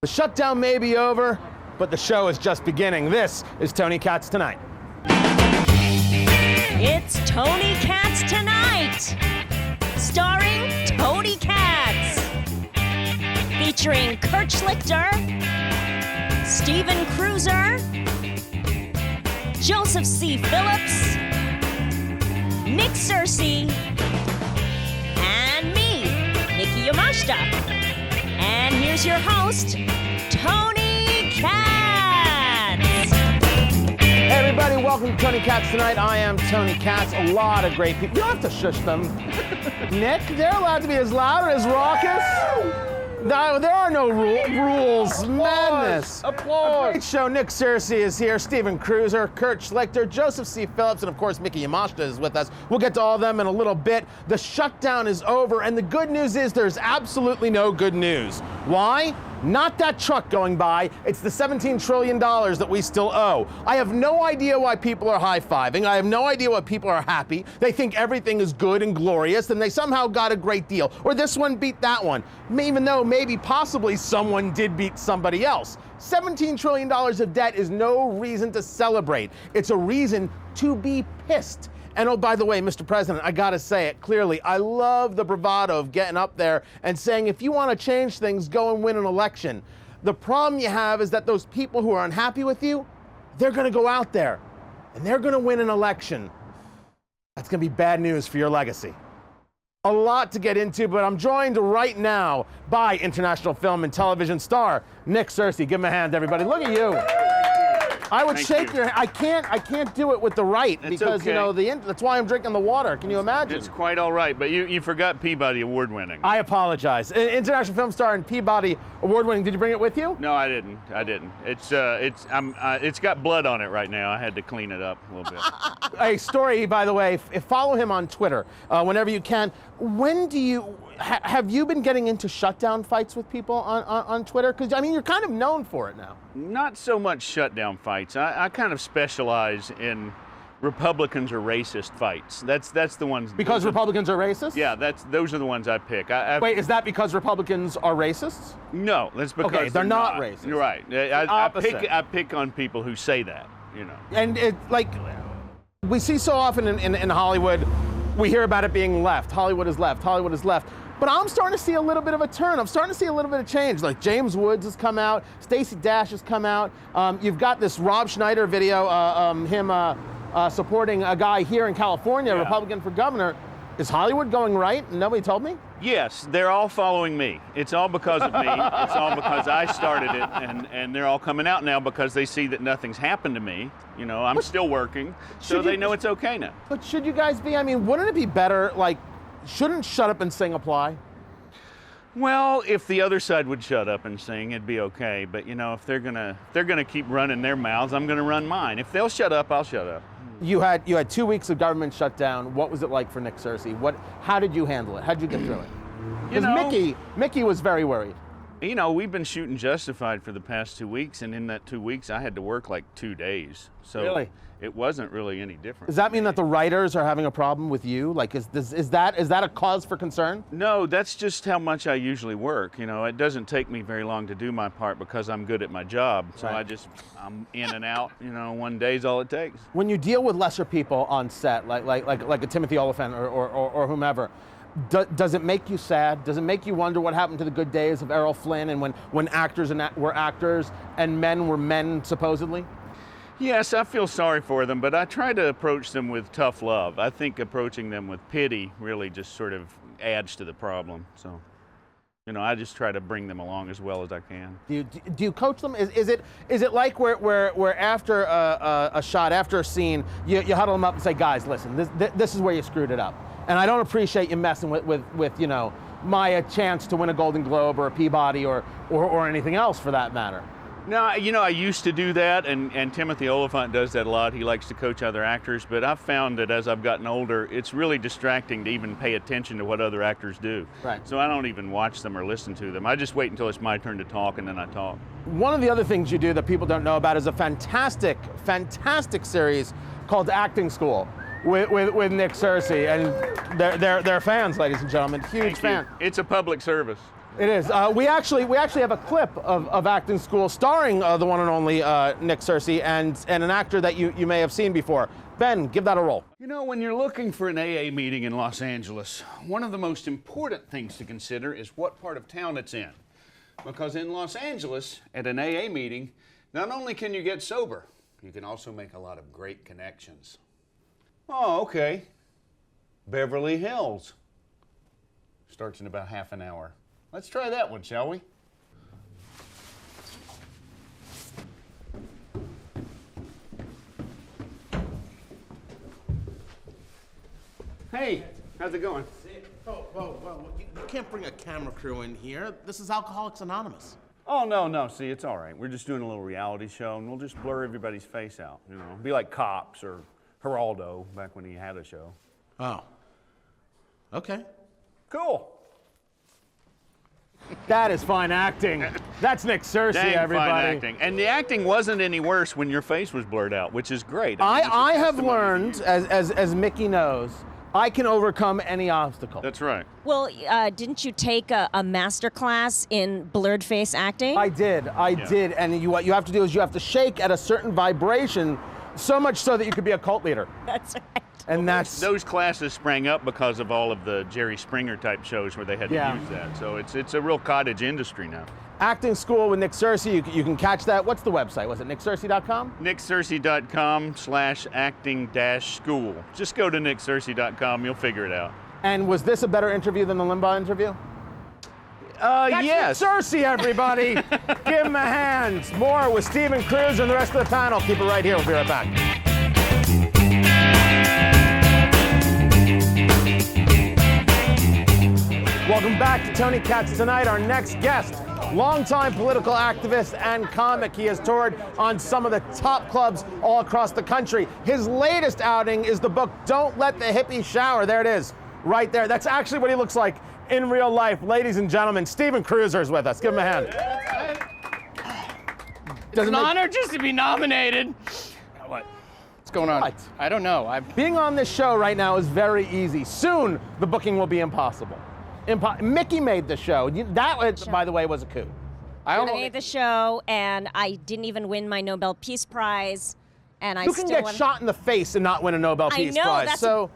The shutdown may be over, but the show is just beginning. This is Tony Katz Tonight. It's Tony Katz Tonight, starring Tony Katz, featuring Kurt Schlichter, Stephen Kruiser, Joseph C. Phillips, Nick Searcy, and me, Miki Yamashita. And here's your host, Tony Katz. Hey everybody, welcome to Tony Katz Tonight. I am Tony Katz. A lot of great people. You don't have to shush them. Nick, they're allowed to be as loud or as raucous. No, there are no rules. Madness. Applause. A great show. Nick Cersei is here. Stephen Kruiser, Kurt Schlichter, Joseph C. Phillips, and of course Miki Yamashita is with us. We'll get to all of them in a little bit. The shutdown is over, and the good news is there's absolutely no good news. Why? Not that truck going by. It's the $17 trillion that we still owe. I have no idea why people are high-fiving. I have no idea why people are happy. They think everything is good and glorious, and they somehow got a great deal. Or this one beat that one. Even though maybe possibly someone did beat somebody else. $17 trillion of debt is no reason to celebrate. It's a reason to be pissed. And oh, by the way, Mr. President, I gotta say it clearly, I love the bravado of getting up there and saying, if you wanna change things, go and win an election. The problem you have is that those people who are unhappy with you, they're gonna go out there and they're gonna win an election. That's gonna be bad news for your legacy. A lot to get into, but I'm joined right now by international film and television star, Nick Searcy. Give him a hand, everybody. Look at you. I would shake your hand. I can't do it with the right because, okay. You know, that's why I'm drinking the water. Can you imagine? It's quite all right, but you forgot Peabody Award winning. I apologize. International film star and Peabody Award winning. Did you bring it with you? No, I didn't. It's got blood on it right now. I had to clean it up a little bit. A story, by the way, follow him on Twitter whenever you can. When do you, have you been getting into shutdown fights with people on Twitter? Because, I mean, you're kind of known for it now. Not so much shutdown fights. I kind of specialize in Republicans or racist fights. That's the ones. Because Republicans are racist? Yeah, those are the ones I pick. Wait, is that because Republicans are racists? No, that's because okay, they're not racist. You're right. I pick on people who say that, you know. And it, like, we see so often in Hollywood, we hear about it being left. Hollywood is left. Hollywood is left. But I'm starting to see a little bit of a turn. I'm starting to see a little bit of change. Like James Woods has come out. Stacey Dash has come out. You've got this Rob Schneider video, him supporting a guy here in California, a Republican for governor. Is Hollywood going right? Nobody told me? Yes, they're all following me. It's all because of me. It's all because I started it, and they're all coming out now because they see that nothing's happened to me. You know, I'm still working, so they know it's okay now. But should you guys be, I mean, wouldn't it be better, like, shouldn't Shut Up and Sing apply? Well, if the other side would shut up and sing, it'd be okay. But you know, if they're gonna keep running their mouths, I'm gonna run mine. If they'll shut up, I'll shut up. You had 2 weeks of government shutdown. What was it like for Nick Searcy? How did you handle it? How did you get through it? Because Miki was very worried. You know, we've been shooting Justified for the past 2 weeks, and in that 2 weeks, I had to work like 2 days. So really? It wasn't really any different. Does that mean that the writers are having a problem with you? Like, is that a cause for concern? No, that's just how much I usually work. You know, it doesn't take me very long to do my part because I'm good at my job. So right. I'm in and out. You know, 1 day's all it takes. When you deal with lesser people on set, like a Timothy Oliphant or whomever, does it make you sad? Does it make you wonder what happened to the good days of Errol Flynn and when actors were actors and men were men supposedly? Yes, I feel sorry for them, but I try to approach them with tough love. I think approaching them with pity really just sort of adds to the problem. So, you know, I just try to bring them along as well as I can. Do you coach them? Is it like where after a shot, after a scene, you huddle them up and say, guys, listen, this is where you screwed it up, and I don't appreciate you messing with you know, my chance to win a Golden Globe or a Peabody or anything else for that matter. No, you know, I used to do that, and Timothy Oliphant does that a lot. He likes to coach other actors, but I've found that as I've gotten older, it's really distracting to even pay attention to what other actors do. Right. So I don't even watch them or listen to them. I just wait until it's my turn to talk, and then I talk. One of the other things you do that people don't know about is a fantastic series called Acting School with Nick Cersei, and they're fans, ladies and gentlemen, huge fan. It's a public service. It is. We actually have a clip of acting school starring the one and only Nick Searcy and an actor that you may have seen before. Ben, give that a roll. You know, when you're looking for an AA meeting in Los Angeles, one of the most important things to consider is what part of town it's in. Because in Los Angeles, at an AA meeting, not only can you get sober, you can also make a lot of great connections. Oh, okay. Beverly Hills. Starts in about half an hour. Let's try that one, shall we? Hey, how's it going? Whoa, you can't bring a camera crew in here. This is Alcoholics Anonymous. Oh, no, see, it's all right. We're just doing a little reality show, and we'll just blur everybody's face out, you know. Be like Cops or Geraldo back when he had a show. Oh. Okay. Cool. That is fine acting. That's Nick Cersei, Dang everybody. fine acting. And the acting wasn't any worse when your face was blurred out, which is great. I mean, I it's a have testimony to learned, you. as Mickey knows, I can overcome any obstacle. That's right. Well, didn't you take a master class in blurred face acting? I did, and what you have to do is you have to shake at a certain vibration, so much so that you could be a cult leader. That's right. And that's Those classes sprang up because of all of the Jerry Springer type shows where they had to use that. So it's a real cottage industry now. acting school with Nick Searcy. You can catch that. What's the website? Was it nickcersey.com? nickcersey.com/acting-school. Just go to nickcersey.com. You'll figure it out. And was this a better interview than the Limbaugh interview? Yes. Nick Searcy, everybody. Give him a hand. More with Stephen Kruiser and the rest of the panel. Keep it right here. We'll be right back. Welcome back to Tony Katz Tonight. Our next guest, longtime political activist and comic. He has toured on some of the top clubs all across the country. His latest outing is the book, Don't Let the Hippie Shower. There it is, right there. That's actually what he looks like in real life. Ladies and gentlemen, Stephen Kruiser is with us. Give him a hand. It's an honor just to be nominated. What? What's going on? What? I don't know. Being on this show right now is very easy. Soon, the booking will be impossible. Mickey made the show. That, by the way, was a coup. I made the show, and I didn't even win my Nobel Peace Prize. And You can get shot in the face and not win a Nobel Peace Prize. So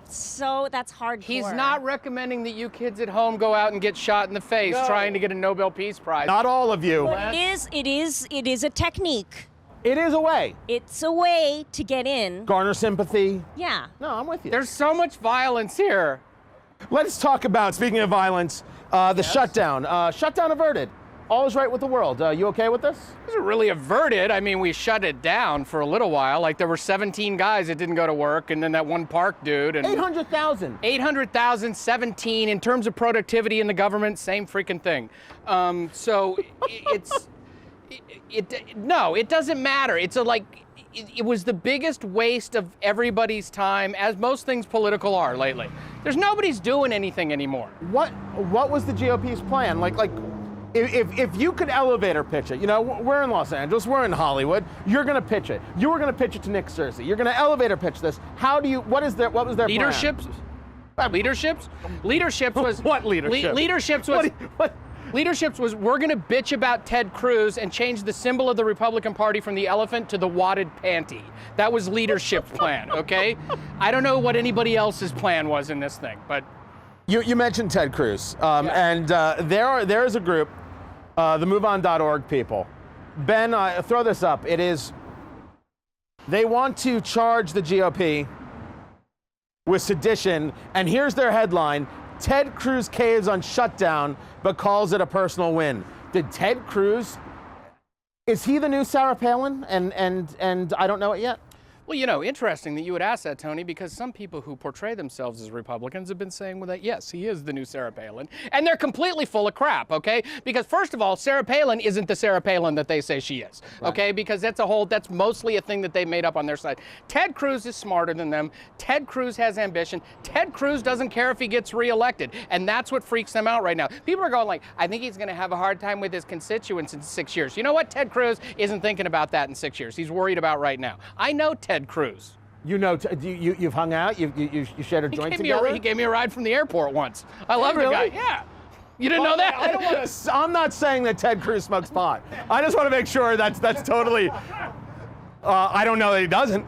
that's hardcore. He's not recommending that you kids at home go out and get shot in the face trying to get a Nobel Peace Prize. Not all of you. But it is a technique. It is a way. It's a way to get in. Garner sympathy. Yeah. No, I'm with you. There's so much violence here. Let's talk about, speaking of violence, the shutdown. Shutdown averted. All is right with the world. You okay with this? It wasn't really averted. I mean, we shut it down for a little while. Like, there were 17 guys that didn't go to work, and then that one park dude. And 800,000. 800,000, 17. In terms of productivity in the government, same freaking thing. So no, it doesn't matter. It was the biggest waste of everybody's time, as most things political are lately. Nobody's doing anything anymore. What was the GOP's plan? If you could elevator pitch it, you know, we're in Los Angeles, we're in Hollywood, you're gonna pitch it. You were gonna pitch it to Nick Cersei. You're gonna elevator pitch this. What was their plan? Leaderships was What leadership? Leaderships was What? Leaderships was, we're going to bitch about Ted Cruz and change the symbol of the Republican Party from the elephant to the wadded panty. That was leadership's plan, okay? I don't know what anybody else's plan was in this thing, but... You mentioned Ted Cruz, and there is a group, the MoveOn.org people. Ben, throw this up. They want to charge the GOP with sedition, and here's their headline: Ted Cruz caves on shutdown, but calls it a personal win. Did Ted Cruz, is he the new Sarah Palin? And I don't know it yet. Well, you know, interesting that you would ask that, Tony, because some people who portray themselves as Republicans have been saying, well, that yes, he is the new Sarah Palin. And they're completely full of crap, okay? Because first of all, Sarah Palin isn't the Sarah Palin that they say she is, okay? Because that's mostly a thing that they made up on their side. Ted Cruz is smarter than them. Ted Cruz has ambition. Ted Cruz doesn't care if he gets reelected. And that's what freaks them out right now. People are going like, I think he's going to have a hard time with his constituents in 6 years. You know what? Ted Cruz isn't thinking about that in 6 years. He's worried about right now. I know Ted Cruz. You know, you've hung out, you shared a joint together? He gave me a ride from the airport once. I love the guy, yeah. You didn't know that? I don't want to. I'm not saying that Ted Cruz smokes pot. I just want to make sure that's totally. I don't know that he doesn't.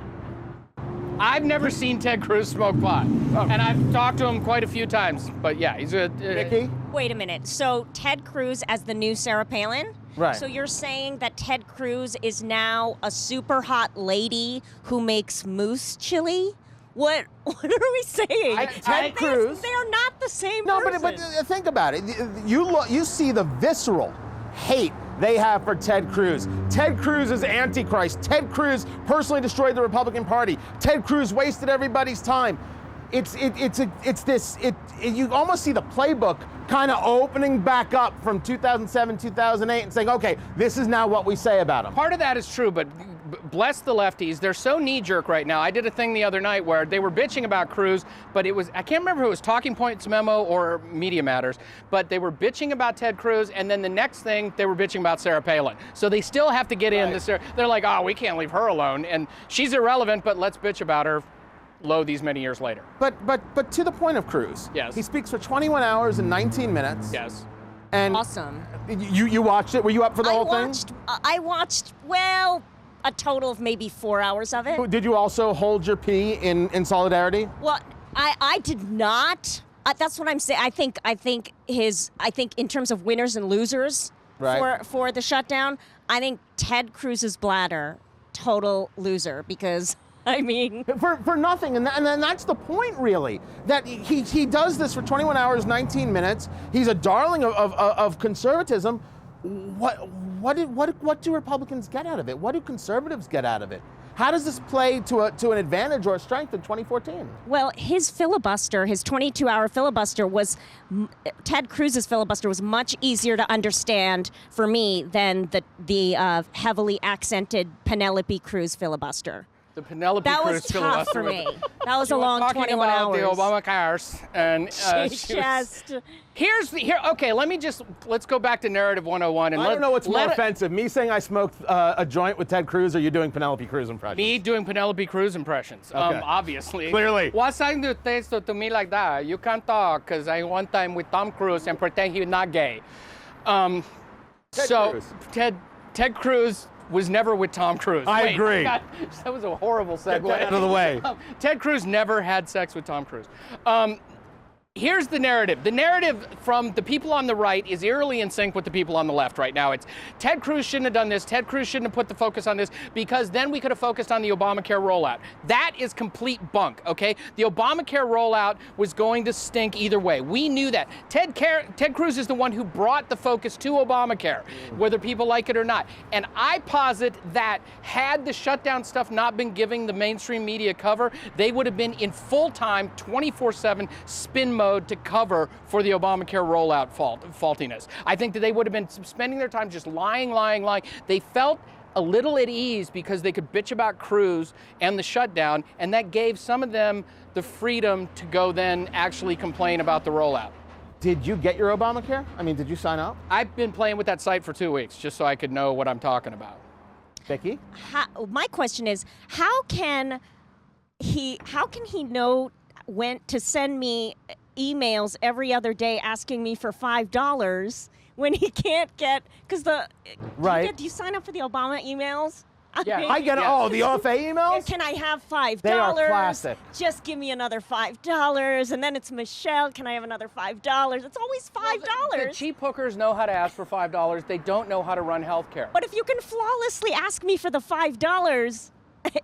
I've never seen Ted Cruz smoke pot, and I've talked to him quite a few times. But yeah, he's a. Miki? Wait a minute. So Ted Cruz as the new Sarah Palin? Right. So you're saying that Ted Cruz is now a super hot lady who makes moose chili? What are we saying? Ted Cruz. They are not the same No, person. but think about it. You see the visceral hate they have for Ted Cruz. Ted Cruz is Antichrist. Ted Cruz personally destroyed the Republican Party. Ted Cruz wasted everybody's time. You almost see the playbook kind of opening back up from 2007, 2008 and saying, okay, this is now what we say about him. Part of that is true, but bless the lefties, they're so knee-jerk right now. I did a thing the other night where they were bitching about Cruz, but I can't remember if it was Talking Points Memo or Media Matters, but they were bitching about Ted Cruz, and then the next thing, they were bitching about Sarah Palin. So they still have to get in. They're like, oh, we can't leave her alone, and she's irrelevant, but let's bitch about her these many years later. But to the point of Cruz, yes. He speaks for 21 hours and 19 minutes. Yes. And awesome. You watched it? Were you up for the whole thing? I watched, well, a total of maybe 4 hours of it. Did you also hold your pee in solidarity? Well, I did not. That's what I'm saying. I think in terms of winners and losers for the shutdown, I think Ted Cruz's bladder, total loser, because I mean, for nothing, and that's the point, really. That he does this for 21 hours, 19 minutes. He's a darling of conservatism. What do Republicans get out of it? What do conservatives get out of it? How does this play to an advantage or a strength in 2014? Well, his filibuster, his 22-hour filibuster Ted Cruz's filibuster was much easier to understand for me than the heavily accented Penelope Cruz filibuster. The Penelope that Cruz was tough filibuster. for me. That was a long 21 hours. The Obama cars, and okay. Let's go back to narrative 101. And I don't know what's more offensive: me saying I smoked a joint with Ted Cruz, or you doing Penelope Cruz impressions? Me doing Penelope Cruz impressions. Okay. Obviously. Clearly. What's saying to taste to me like that? You can't talk because I one time with Tom Cruise and pretend he's not gay. Ted Cruz was never with Tom Cruise. I agree. That was a horrible segue. Get that out of the way. Ted Cruz never had sex with Tom Cruise. Here's the narrative. The narrative from the people on the right is eerily in sync with the people on the left right now. It's Ted Cruz shouldn't have done this. Ted Cruz shouldn't have put the focus on this because then we could have focused on the Obamacare rollout. That is complete bunk, okay? The Obamacare rollout was going to stink either way. We knew that. Ted Cruz is the one who brought the focus to Obamacare, whether people like it or not. And I posit that had the shutdown stuff not been giving the mainstream media cover, they would have been in full-time, 24/7 spin mode to cover for the Obamacare rollout faultiness. I think that they would have been spending their time just lying. They felt a little at ease because they could bitch about Cruz and the shutdown, and that gave some of them the freedom to go then actually complain about the rollout. Did you get your Obamacare? I mean, did you sign up? I've been playing with that site for 2 weeks just so I could know what I'm talking about. Becky? My question is, how can he know when to send me emails every other day asking me for $5 when he can't get, because do you sign up for the Obama emails? Yeah, I get the OFA emails. Can I have $5? They are classic. Just give me another $5, and then it's Michelle. Can I have another $5? It's always $5. Well, the cheap hookers know how to ask for $5. They don't know how to run healthcare. But if you can flawlessly ask me for the $5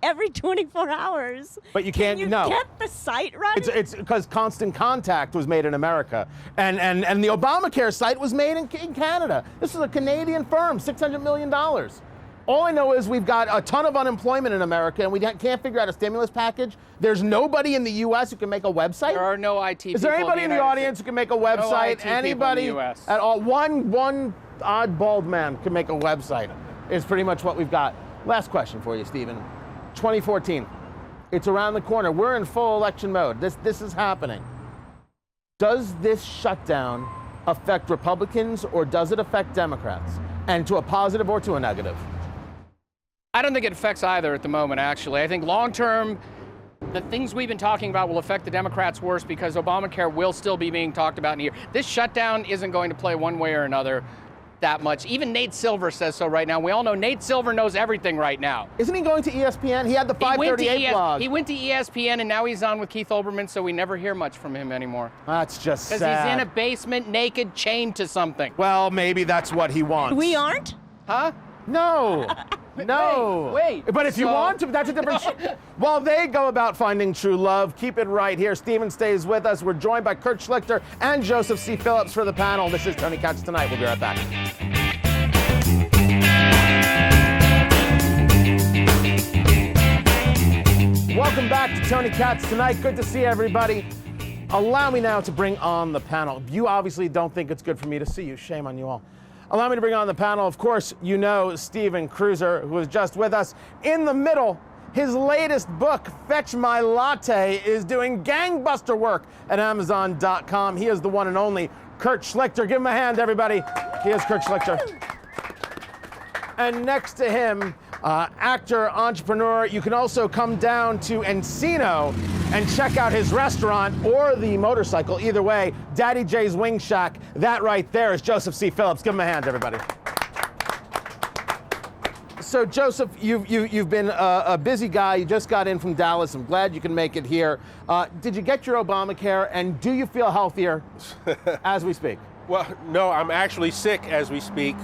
every 24 hours. But you can't. Can you get the site running? It's because Constant Contact was made in America, and the Obamacare site was made in Canada. This is a Canadian firm, $600 million. All I know is we've got a ton of unemployment in America, and we can't figure out a stimulus package. There's nobody in the U.S. who can make a website. There are no IT people. Is there anybody in the audience who can make a website? No IT Anybody people in the US. at all? One odd bald man can make a website. Is pretty much what we've got. Last question for you, Stephen. 2014. It's around the corner. We're in full election mode. This is happening. Does this shutdown affect Republicans or does it affect Democrats? And to a positive or to a negative? I don't think it affects either at the moment, actually. I think long-term, the things we've been talking about will affect the Democrats worse because Obamacare will still be being talked about in here. This shutdown isn't going to play one way or another that much. Even Nate Silver says so right now. We all know Nate Silver knows everything right now. Isn't he going to ESPN? He had the 538 blog. He went to ESPN and now he's on with Keith Olbermann, so we never hear much from him anymore. That's just sad. Because he's in a basement naked chained to something. Well, maybe that's what he wants. We aren't? Huh? No. No. Wait. But if you want to, that's a different While they go about finding true love, keep it right here. Stephen stays with us. We're joined by Kurt Schlichter and Joseph C. Phillips for the panel. This is Tony Katz Tonight. We'll be right back. Welcome back to Tony Katz Tonight. Good to see everybody. Allow me now to bring on the panel. You obviously don't think it's good for me to see you. Shame on you all. Allow me to bring on the panel. Of course, you know Stephen Kruiser, who is just with us. In the middle, his latest book, Fetch My Latte, is doing gangbuster work at Amazon.com. He is the one and only Kurt Schlichter. Give him a hand, everybody. He is Kurt Schlichter. And next to him, actor, entrepreneur. You can also come down to Encino and check out his restaurant or the motorcycle. Either way, Daddy J's Wing Shack. That right there is Joseph C. Phillips. Give him a hand, everybody. So Joseph, you've been a busy guy. You just got in from Dallas. I'm glad you can make it here. Did you get your Obamacare, and do you feel healthier as we speak? Well, no, I'm actually sick as we speak.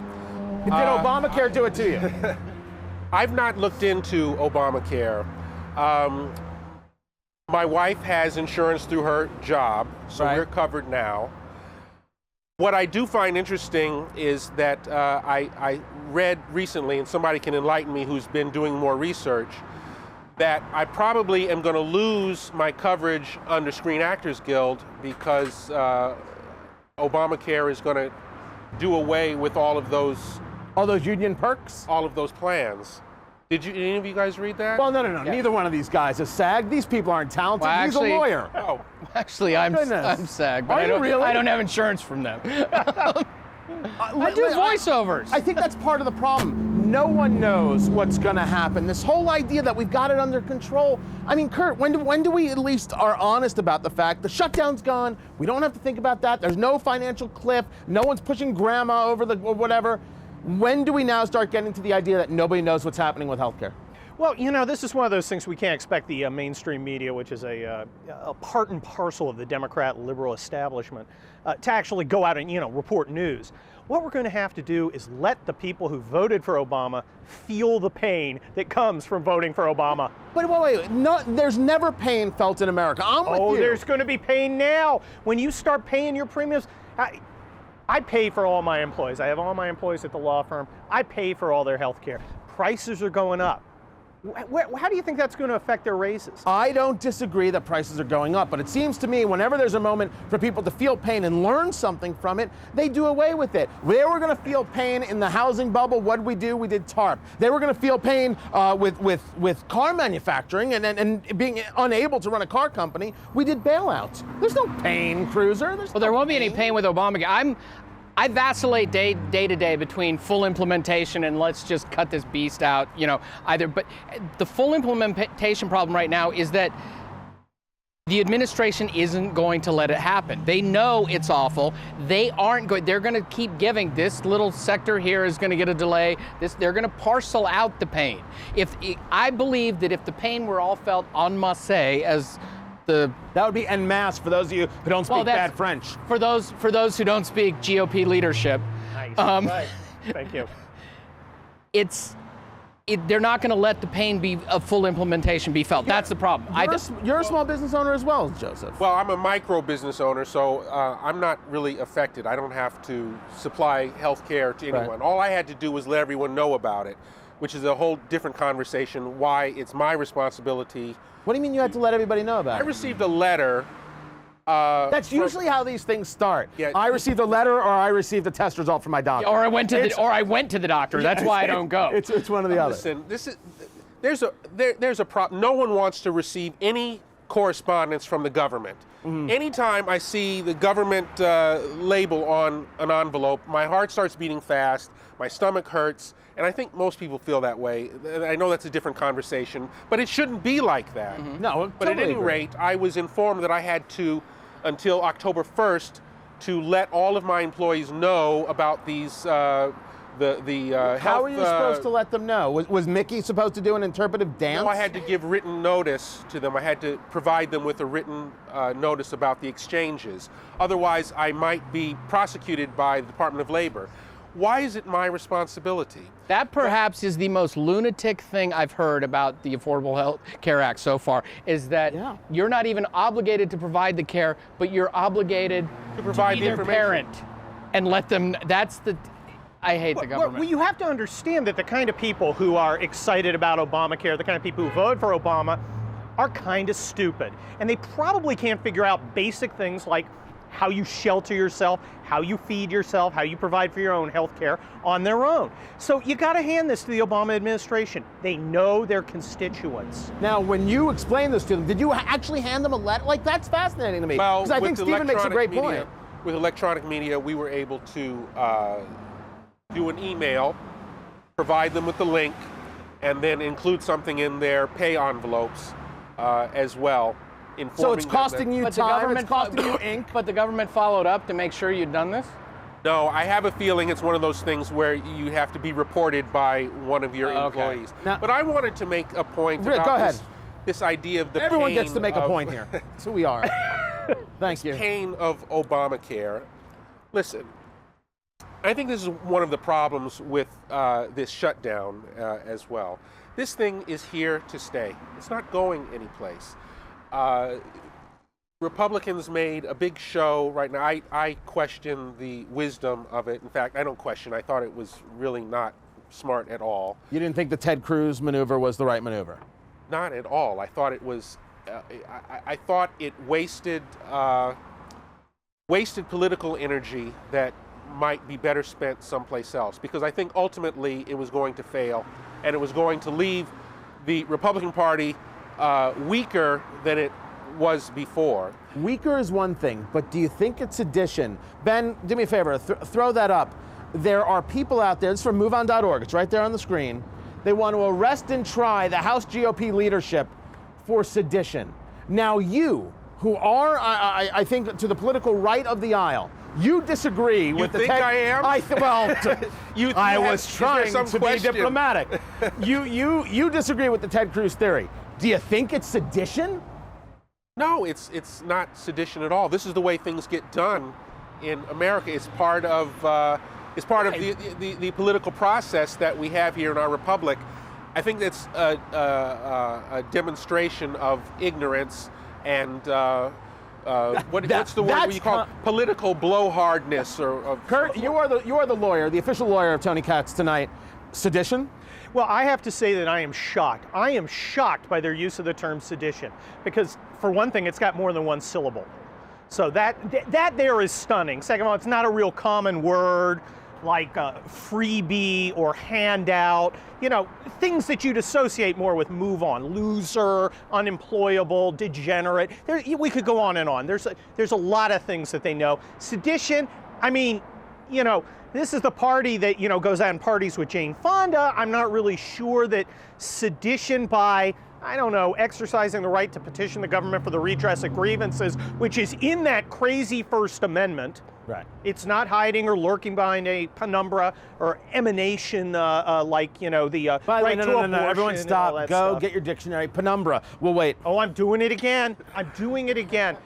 Did Obamacare do it to you? I've not looked into Obamacare. My wife has insurance through her job, so Right. we're covered now. What I do find interesting is that I read recently, and somebody can enlighten me who's been doing more research, that I probably am going to lose my coverage under Screen Actors Guild because Obamacare is going to do away with all of those union perks? all of those plans. Did any of you guys read that? Well, no. Neither one of these guys is SAG. These people aren't talented. Well, He's actually- a lawyer. Oh, Actually, I'm Goodness. SAG, but Are I you don't, really? I don't have insurance from them. I do voiceovers. I think that's part of the problem. No one knows what's going to happen. This whole idea that we've got it under control. I mean, Kurt, when do we at least are honest about the fact the shutdown's gone? We don't have to think about that. There's no financial cliff. No one's pushing grandma over the or whatever. When do we now start getting to the idea that nobody knows what's happening with healthcare? Well, you know, this is one of those things we can't expect the mainstream media, which is a part and parcel of the Democrat liberal establishment, to actually go out and, report news. What we're going to have to do is let the people who voted for Obama feel the pain that comes from voting for Obama. But wait. No, there's never pain felt in America. I'm with you. There's going to be pain now. When you start paying your premiums, I pay for all my employees. I have all my employees at the law firm. I pay for all their health care. Prices are going up. How do you think that's going to affect their raises? I don't disagree that prices are going up, but it seems to me whenever there's a moment for people to feel pain and learn something from it, they do away with it. They were going to feel pain in the housing bubble. What did we do? We did TARP. They were going to feel pain with car manufacturing and being unable to run a car company. We did bailouts. There's no pain, Kruiser. Well, there won't be any pain with Obamacare. I vacillate day to day between full implementation and let's just cut this beast out, either. But the full implementation problem right now is that the administration isn't going to let it happen. They know it's awful. They aren't going. They're going to keep giving. This little sector here is going to get a delay. They're going to parcel out the pain. I believe that if the pain were all felt en masse as that would be en masse for those of you who don't speak bad French. For those who don't speak GOP leadership. Nice. Right. Thank you. They're not going to let the pain be of full implementation be felt. That's the problem. You're a small business owner as well, Joseph. well, I'm a micro business owner, so I'm not really affected. I don't have to supply health care to anyone. Right. All I had to do was let everyone know about it, which is a whole different conversation, why it's my responsibility. What do you mean you had to let everybody know about I it? received a letter. That's usually how these things start. Yeah. I received a letter or I received a test result from my doctor. Or I went to the doctor. That's why I don't go. It's one or the other. Listen, there's a problem. No one wants to receive any correspondence from the government. Anytime I see the government label on an envelope, my heart starts beating fast, my stomach hurts, And I think most people feel that way. I know that's a different conversation, but it shouldn't be like that. No, But at totally any agree. rate, I was informed that I had to, until October 1st, to let all of my employees know about these, the health... How are you supposed to let them know? Was Miki supposed to do an interpretive dance? No, I had to give written notice to them. I had to provide them with a written notice about the exchanges. Otherwise, I might be prosecuted by the Department of Labor. Why is it my responsibility? That perhaps is the most lunatic thing I've heard about the Affordable Health Care Act so far, is that you're not even obligated to provide the care, but you're obligated To provide be the their information. parent and let them, that's the, I hate the government. Well, you have to understand that the kind of people who are excited about Obamacare, the kind of people who voted for Obama, are kind of stupid. And they probably can't figure out basic things like how you shelter yourself, how you feed yourself, how you provide for your own health care on their own. So you got to hand this to the Obama administration. They know their constituents. Now, when you explain this to them, did you actually hand them a letter? Like, that's fascinating to me. Well, Because I with think the Stephen makes a great electronic media, point. With electronic media, we were able to do an email, provide them with the link, and then include something in their pay envelopes as well. So it's costing you time, it's costing you ink. But the government followed up to make sure you'd done this? No, I have a feeling it's one of those things where you have to be reported by one of your employees. Now- But I wanted to make a point Rick, about go ahead. this idea of the Everyone pain gets to make a of- point here. That's who we are. Thank you. pain of Obamacare. Listen, I think this is one of the problems with this shutdown as well. This thing is here to stay. It's not going anyplace. Republicans made a big show right now. I question the wisdom of it. In fact, I don't question. I thought it was really not smart at all. You didn't think the Ted Cruz maneuver was the right maneuver? Not at all. I thought it was. I thought it wasted political energy that might be better spent someplace else. Because I think ultimately it was going to fail, and it was going to leave the Republican Party weaker than it was before. Weaker is one thing, but do you think it's sedition? Ben, do me a favor, throw that up. There are people out there, this is from MoveOn.org, it's right there on the screen. They want to arrest and try the House GOP leadership for sedition. Now you, who are, I think, to the political right of the aisle, you disagree with the think I am? I was is there trying some to question? be diplomatic. You disagree with the Ted Cruz theory. Do you think it's sedition? No, it's not sedition at all. This is the way things get done in America. It's part of the political process that we have here in our republic. I think that's a demonstration of ignorance and what's the word that's you call political blowhardness or Kurt, you are the lawyer, the official lawyer of Tony Katz Tonight. Sedition? Well, I have to say that I am shocked. I am shocked by their use of the term sedition because, for one thing, it's got more than one syllable. So that there is stunning. Second of all, it's not a real common word like freebie or handout. You know, things that you'd associate more with move on. Loser, unemployable, degenerate. We could go on and on. There's a lot of things that they know. Sedition, I mean, you know, this is the party that, you know, goes out and parties with Jane Fonda. I'm not really sure that sedition by, I don't know, exercising the right to petition the government for the redress of grievances, which is in that crazy First Amendment. Right. It's not hiding or lurking behind a penumbra or emanation like, you know, the By the way, right to abortion. Everyone and all stop. that Go stuff. get your dictionary. Penumbra. We'll wait. Oh, I'm doing it again. I'm doing it again.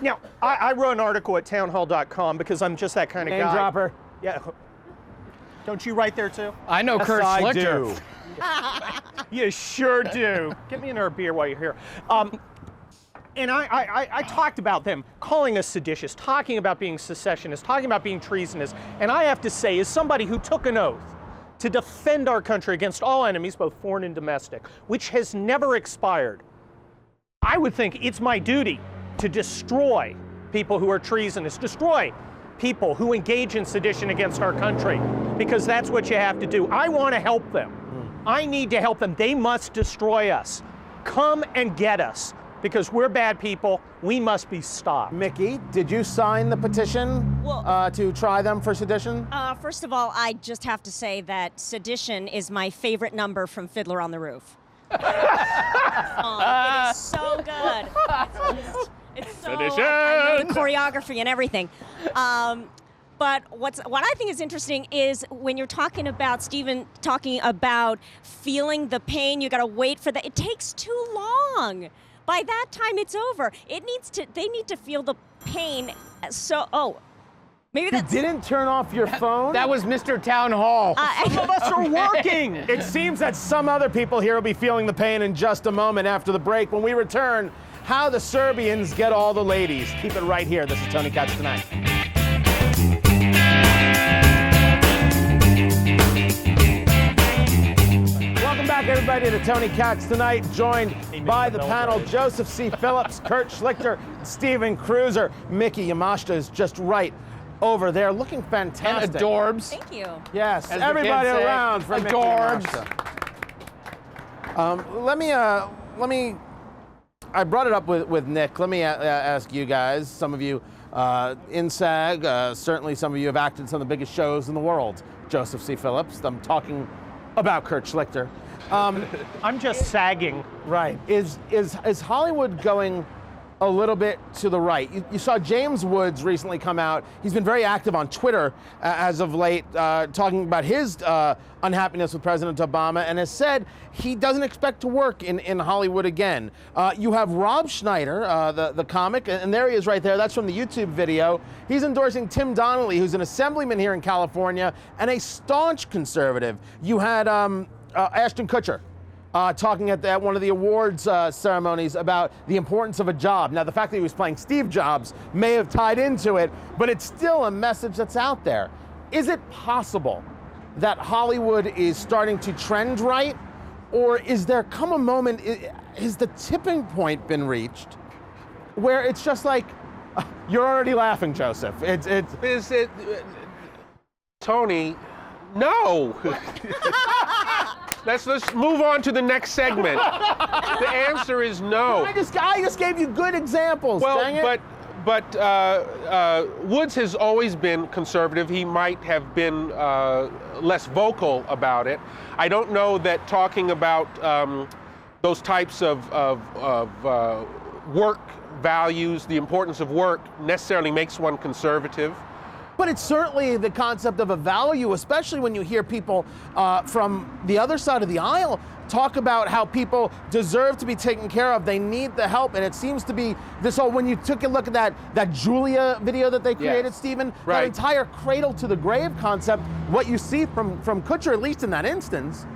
Now, I wrote an article at townhall.com because I'm just that kind of Name guy. dropper. Yeah. Don't you write there too? I know Kurt I Schlichter. do. You sure do. Get me another beer while you're here. And I talked about them calling us seditious, talking about being secessionists, talking about being treasonous. And I have to say, as somebody who took an oath to defend our country against all enemies, both foreign and domestic, which has never expired, I would think it's my duty to destroy people who are treasonous, destroy people who engage in sedition against our country, because that's what you have to do. I want to help them. I need to help them. They must destroy us. Come and get us. because we're bad people. We must be stopped. Miki, did you sign the petition to try them for sedition? First of all, I just have to say that Sedition is my favorite number from Fiddler on the Roof. It is so good. It's so, I know the choreography and everything. But what I think is interesting is when you're talking about, Stephen, talking about feeling the pain, you got to wait for that. It takes too long. By that time, it's over. They need to feel the pain. So, maybe You didn't turn off your phone? That was Mr. Town Hall. Some of us are working. It seems that some other people here will be feeling the pain in just a moment after the break. When we return, how the Serbians get all the ladies. Keep it right here. This is Tony Katz Tonight. Welcome back, everybody, to Tony Katz Tonight, joined by the panel, Joseph C. Phillips, Kurt Schlichter, Stephen Kruiser. Miki Yamashita is just right over there, looking fantastic. And adorbs. Thank you. Yes, As the everybody kids say, around for Miki adorbs. Yamashita. Let me. I brought it up with Nick. Let me ask you guys. Some of you in SAG, certainly some of you have acted in some of the biggest shows in the world. Joseph C. Phillips. I'm talking about Kurt Schlichter. I'm just sagging. Right. Is Hollywood going a little bit to the right? You saw James Woods recently come out. He's been very active on Twitter as of late, talking about his unhappiness with President Obama, and has said he doesn't expect to work in Hollywood again. You have Rob Schneider, the comic, and there he is right there. That's from the YouTube video. He's endorsing Tim Donnelly, who's an assemblyman here in California and a staunch conservative. You had Ashton Kutcher talking at one of the awards ceremonies about the importance of a job. Now, the fact that he was playing Steve Jobs may have tied into it, but it's still a message that's out there. Is it possible that Hollywood is starting to trend right? Or is there come a moment, has the tipping point been reached where it's just like, you're already laughing, Joseph. Is it, Tony? No. Let's move on to the next segment. The answer is no. I just gave you good examples. Well, dang it. but Woods has always been conservative. He might have been less vocal about it. I don't know that talking about those types of work values, the importance of work, necessarily makes one conservative. But it's certainly the concept of a value, especially when you hear people from the other side of the aisle talk about how people deserve to be taken care of. They need the help. And it seems to be this whole, when you took a look at that Julia video that they created, Yes. Stephen, Right. that entire cradle to the grave concept, what you see from Kutcher, at least in that instance,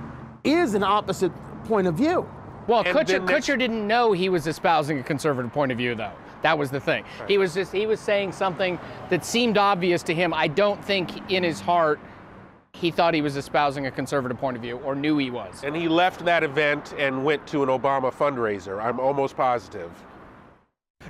is an opposite point of view. Well, And then Kutcher didn't know he was espousing a conservative point of view, though. That was the thing. Right. He was saying something that seemed obvious to him. I don't think in his heart he thought he was espousing a conservative point of view or knew he was. And he left that event and went to an Obama fundraiser. I'm almost positive.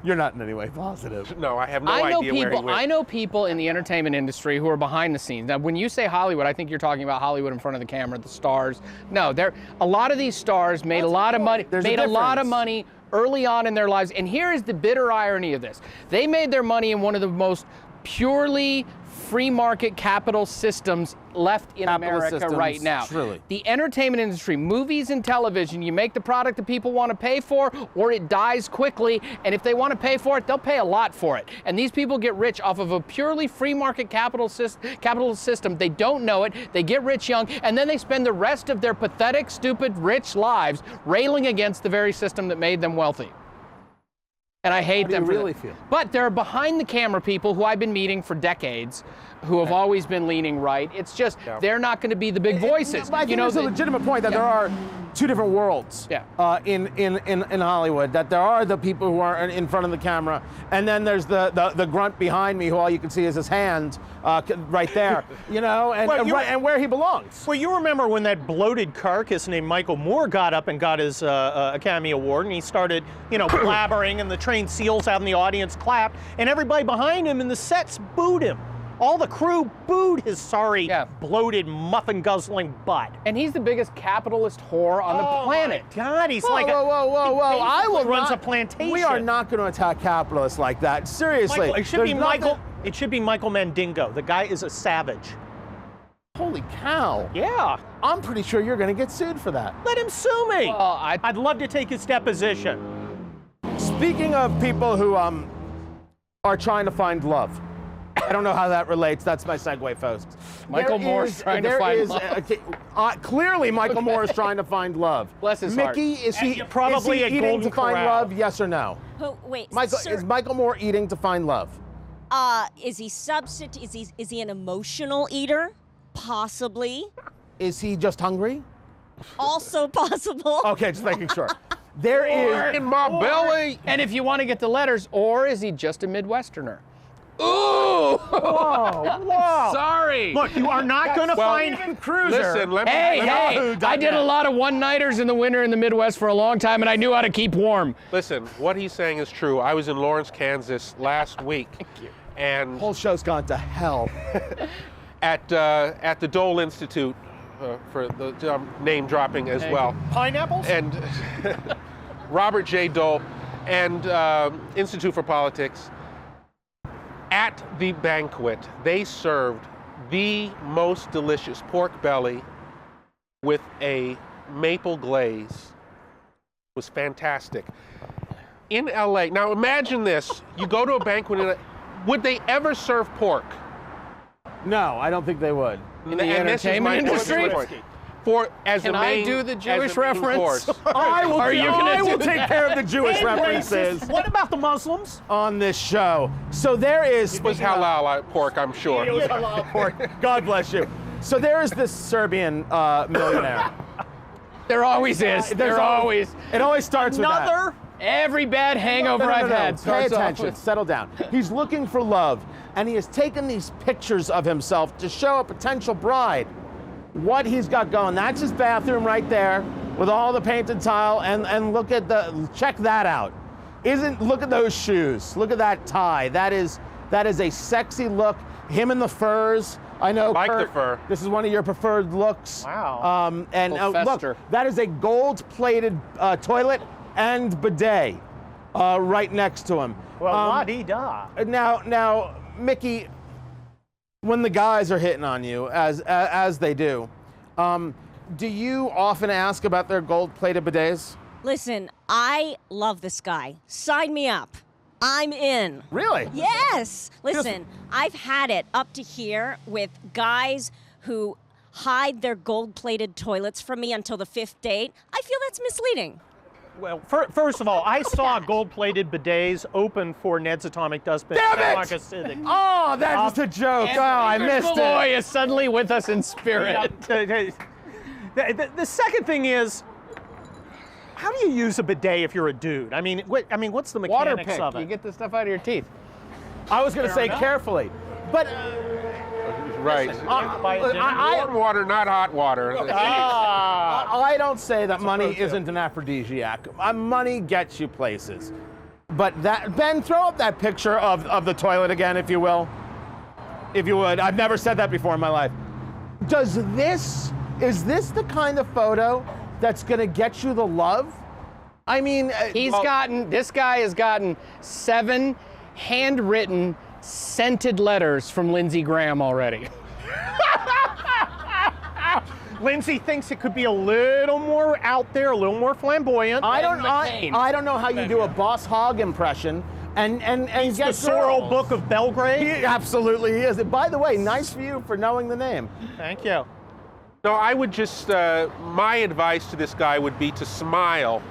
You're not in any way positive. No, I have no idea where he went. I know people in the entertainment industry who are behind the scenes. Now, when you say Hollywood, I think you're talking about Hollywood in front of the camera, the stars. No, a lot of these stars made a lot of money. Made a lot of money early on in their lives. And here is the bitter irony of this. They made their money in one of the most purely free market capital systems left in America right now. Truly. The entertainment industry, movies and television, you make the product that people want to pay for or it dies quickly, and if they want to pay for it, they'll pay a lot for it. And these people get rich off of a purely free market capital system. They don't know it, they get rich young, and then they spend the rest of their pathetic, stupid, rich lives railing against the very system that made them wealthy. And I hate them. How do you really feel? But there are behind the camera people who I've been meeting for decades who have always been leaning right. It's just they're not going to be the big voices. I think there's a legitimate point that there are two different worlds in Hollywood. That there are the people who are in front of the camera, and then there's the grunt behind me who all you can see is his hand right there, and where he belongs. Well, you remember when that bloated carcass named Michael Moore got up and got his Academy Award, and he started, blabbering, and the trained seals out in the audience clapped, and everybody behind him in the sets booed him. All the crew booed his sorry, bloated, muffin-guzzling butt. And he's the biggest capitalist whore on the planet. My God, he's Whoa, like whoa. I will runs not, a plantation. We are not going to attack capitalists like that. Seriously. It should be Michael. It should be Michael Mandingo. The guy is a savage. Holy cow. Yeah. I'm pretty sure you're going to get sued for that. Let him sue me. Well, I'd love to take his deposition. Speaking of people who are trying to find love, I don't know how that relates. That's my segue, folks. Michael Moore's trying to find love. Clearly, Michael Moore is trying to find love. Bless his heart. Mickey, is he probably is he a eating Golden to find Corral. love? Yes or no? Oh, wait, Is Michael Moore eating to find love? Is he is he an emotional eater? Possibly. Is he just hungry? Also possible. Okay, just making sure. There is In my belly. And if you want to get the letters, or is he just a Midwesterner? Ooh! Whoa. Sorry. Look, you are not going to find Stephen Kruiser. Listen, let me. Hey, I did a lot of one-nighters in the winter in the Midwest for a long time, and I knew how to keep warm. Listen, what he's saying is true. I was in Lawrence, Kansas last week. Thank you. And whole show's gone to hell. at the Dole Institute, for the name dropping as well. Pineapples? And Robert J. Dole and Institute for Politics. At the banquet, they served the most delicious pork belly with a maple glaze. It was fantastic. In LA, now imagine this, you go to a banquet, would they ever serve pork? No, I don't think they would. In the entertainment industry? Can I do the Jewish reference? I will take care of the Jewish And references racist. What about the Muslims? on this show. So there is. It was halal pork, I'm sure. It was halal pork. God bless you. So there is this Serbian millionaire. There always is. There always. It always starts with that. Another? Every bad hangover No. I've had Pay starts off attention. with. Settle down. He's looking for love, and he has taken these pictures of himself to show a potential bride what he's got going. That's his bathroom right there with all the painted tile, and look at check that out. Look at those shoes. Look at that tie. That is a sexy look. Him in the furs. I know, Like Kurt, the fur. this is one of your preferred looks. Wow. And Little look, fester. that is a gold-plated toilet and bidet right next to him. Well, la-dee-da. Now, Mickey, when the guys are hitting on you, as they do you often ask about their gold-plated bidets? Listen, I love this guy. Sign me up. I'm in. Really? Yes. Listen, I've had it up to here with guys who hide their gold-plated toilets from me until the 5th date. I feel that's misleading. Well, first of all, I saw gold-plated bidets open for Ned's Atomic Dustbin. Damn it! Civic. Oh, that's a joke. Oh, I missed Malloy it. is suddenly with us in spirit. The second thing is, how do you use a bidet if you're a dude? I mean, what's the Water mechanics pick. of it? You get the stuff out of your teeth. I was going to say enough. carefully, but Right. Warm water, not hot water. I don't say that money isn't an aphrodisiac. Money gets you places. But Ben, throw up that picture of the toilet again, if you will. If you would. I've never said that before in my life. Is this the kind of photo that's gonna get you the love? I mean, This guy has gotten 7 handwritten, scented letters from Lindsey Graham already. Lindsay thinks it could be a little more out there, a little more flamboyant. I don't know how you do a Boss Hogg impression and He's get the Sorrel girls. Book of Belgrade. He absolutely is. By the way, nice for you for knowing the name. Thank you. No, I would just, my advice to this guy would be to smile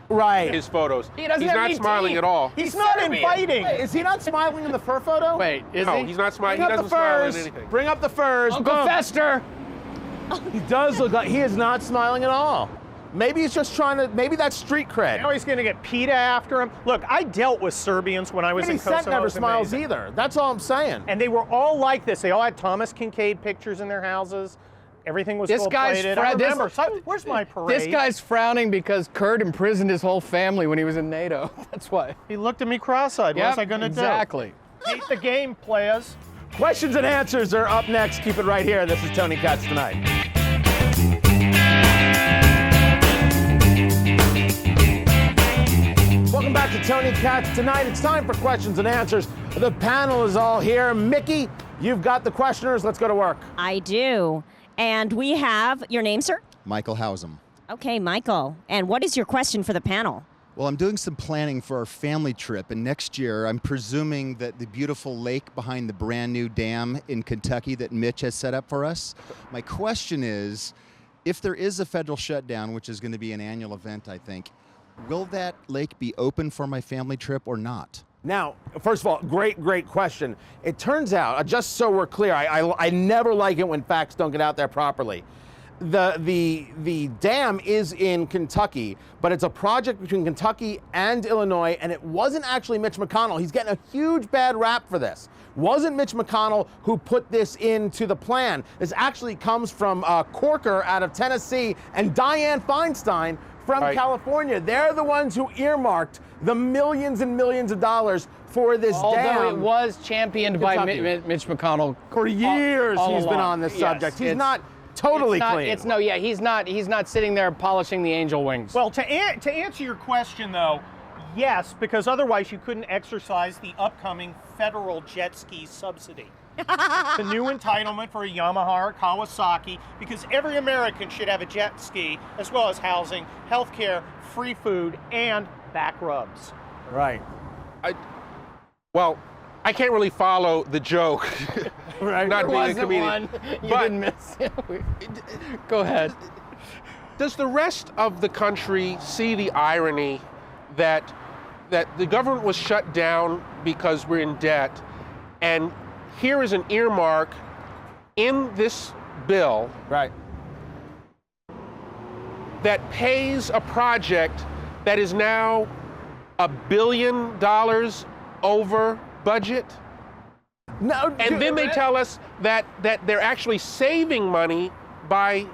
Right. his photos. He doesn't He's have not any smiling teeth. at all. He's not Serbian. inviting. Wait, is he not smiling in the fur photo? Wait, is No, he? he's not smiling. Bring He up the doesn't smile at furs. anything. Bring up the furs. Uncle Boom. Fester. He does look like he is not smiling at all. Maybe he's just trying to. Maybe that's street cred. Now he's going to get PETA after him. Look, I dealt with Serbians when I was 50 in Kosovo. Cent never It was smiles amazing. either. That's all I'm saying. And they were all like this. They all had Thomas Kincaid pictures in their houses. Everything was This guy's gold-plated. fra- I this- remember. Where's my parade? This guy's frowning because Kurt imprisoned his whole family when he was in NATO. That's why. He looked at me cross-eyed. What was I going to exactly. do? Hate the game, players. Questions and answers are up next. Keep it right here. This is Tony Katz Tonight. Welcome back to Tony Katz Tonight. It's time for questions and answers. The panel is all here. Miki, you've got the questioners. Let's go to work. I do. And we have your name, sir? Michael Hausum. Okay, Michael. And what is your question for the panel? Well, I'm doing some planning for our family trip, and next year I'm presuming that the beautiful lake behind the brand new dam in Kentucky that Mitch has set up for us. My question is, if there is a federal shutdown, which is going to be an annual event, I think, will that lake be open for my family trip or not? Now, first of all, great question. It turns out, just so we're clear, I never like it when facts don't get out there properly. The dam is in Kentucky, but it's a project between Kentucky and Illinois, and it wasn't actually Mitch McConnell. He's getting a huge bad rap for this. Wasn't Mitch McConnell who put this into the plan. This actually comes from Corker out of Tennessee and Dianne Feinstein from California. They're the ones who earmarked the millions and millions of dollars for this dam. Although it was championed by Mitch McConnell. For years he's been on this subject. He's not totally clean. He's not sitting there polishing the angel wings. Well, to answer your question, though, yes, because otherwise you couldn't exercise the upcoming federal jet ski subsidy. The new entitlement for a Yamaha or Kawasaki, because every American should have a jet ski, as well as housing, health care, free food, and back rubs. Right. I can't really follow the joke. Right. Not being a comedian. One. You didn't miss it. Go ahead. Does the rest of the country see the irony that the government was shut down because we're in debt, and here is an earmark in this bill that pays a project that is now $1 billion over budget? No, and then they tell us that they're actually saving money by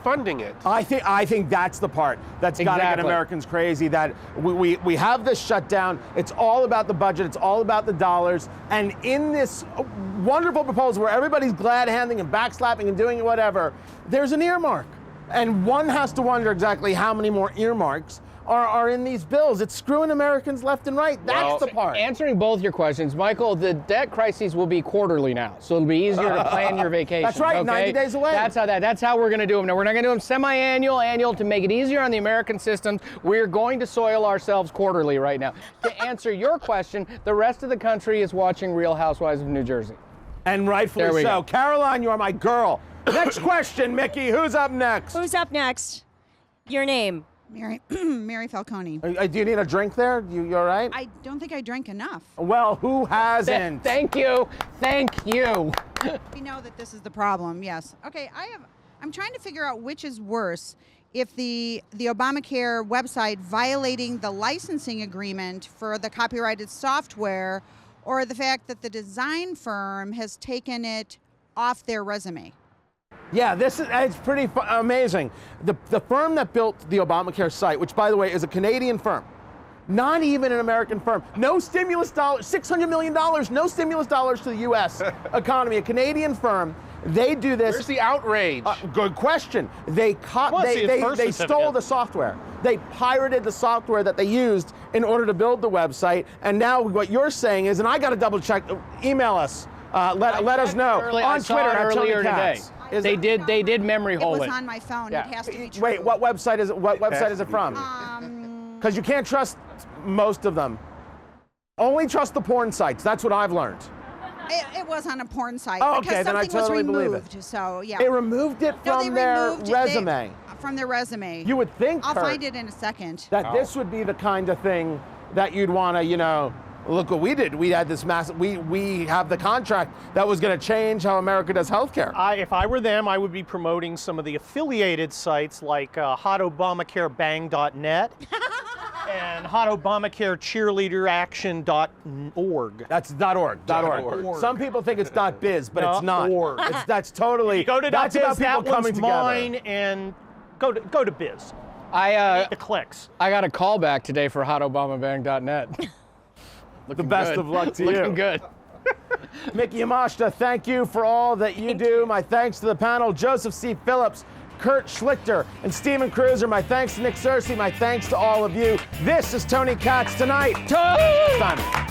funding it. I think that's the part that's got to get Americans crazy, that we have this shutdown. It's all about the budget. It's all about the dollars. And in this wonderful proposal where everybody's glad-handing and backslapping and doing whatever, there's an earmark. And one has to wonder exactly how many more earmarks are in these bills. It's screwing Americans left and right. That's the part. Answering both your questions, Michael, the debt crises will be quarterly now, so it'll be easier to plan your vacation. That's right, okay? 90 days away. That's how we're going to do them. Now, we're not going to do them semi-annual, annual, to make it easier on the American systems. We're going to soil ourselves quarterly right now. To answer your question, the rest of the country is watching Real Housewives of New Jersey. And rightfully so. Caroline, you are my girl. Next question, Miki. Who's up next? Who's up next? Your name? Mary Falcone. Do you need a drink there? You all right? I don't think I drank enough. Well, who hasn't? Thank you. We know that this is the problem, yes. Okay, I'm trying to figure out which is worse. If the Obamacare website violating the licensing agreement for the copyrighted software, or the fact that the design firm has taken it off their resume. Yeah, it's pretty amazing. The firm that built the Obamacare site, which by the way is a Canadian firm, not even an American firm, no stimulus dollars, $600 million, no stimulus dollars to the U.S. economy, a Canadian firm. They do this. Where's the outrage? Good question. They stole the software. They pirated the software that they used in order to build the website. And now what you're saying is, and I got to double check. Email us. Let us know on Twitter at Tony Katz. They did memory hole it. It was on my phone. Yeah. It has to be true. Wait, what website is it? What website is it from? Because you can't trust most of them. Only trust the porn sites. That's what I've learned. It was on a porn site. Oh, because okay, then I totally believe it. So yeah. They removed it from their resume. From their resume. You would think, I'll Kurt, find it in a second. that this would be the kind of thing that you'd want to, look what we did. We had this massive, we have the contract that was going to change how America does healthcare. If I were them, I would be promoting some of the affiliated sites like hotobamacarebang.net and hotobamacarecheerleaderaction.org. That's .org. Some people think it's .biz, but it's not. .org. That's totally. You go to that's .biz, about people that coming one's together. mine, and go to biz. The clicks. I got a call back today for hotobamabang.net. The best of luck to you. Looking good. Miki Yamashita, thank you for all that you do. My thanks to the panel, Joseph C. Phillips, Kurt Schlichter, and Stephen Kruiser. My thanks to Nick Searcy. My thanks to all of you. This is Tony Katz Tonight. Simon.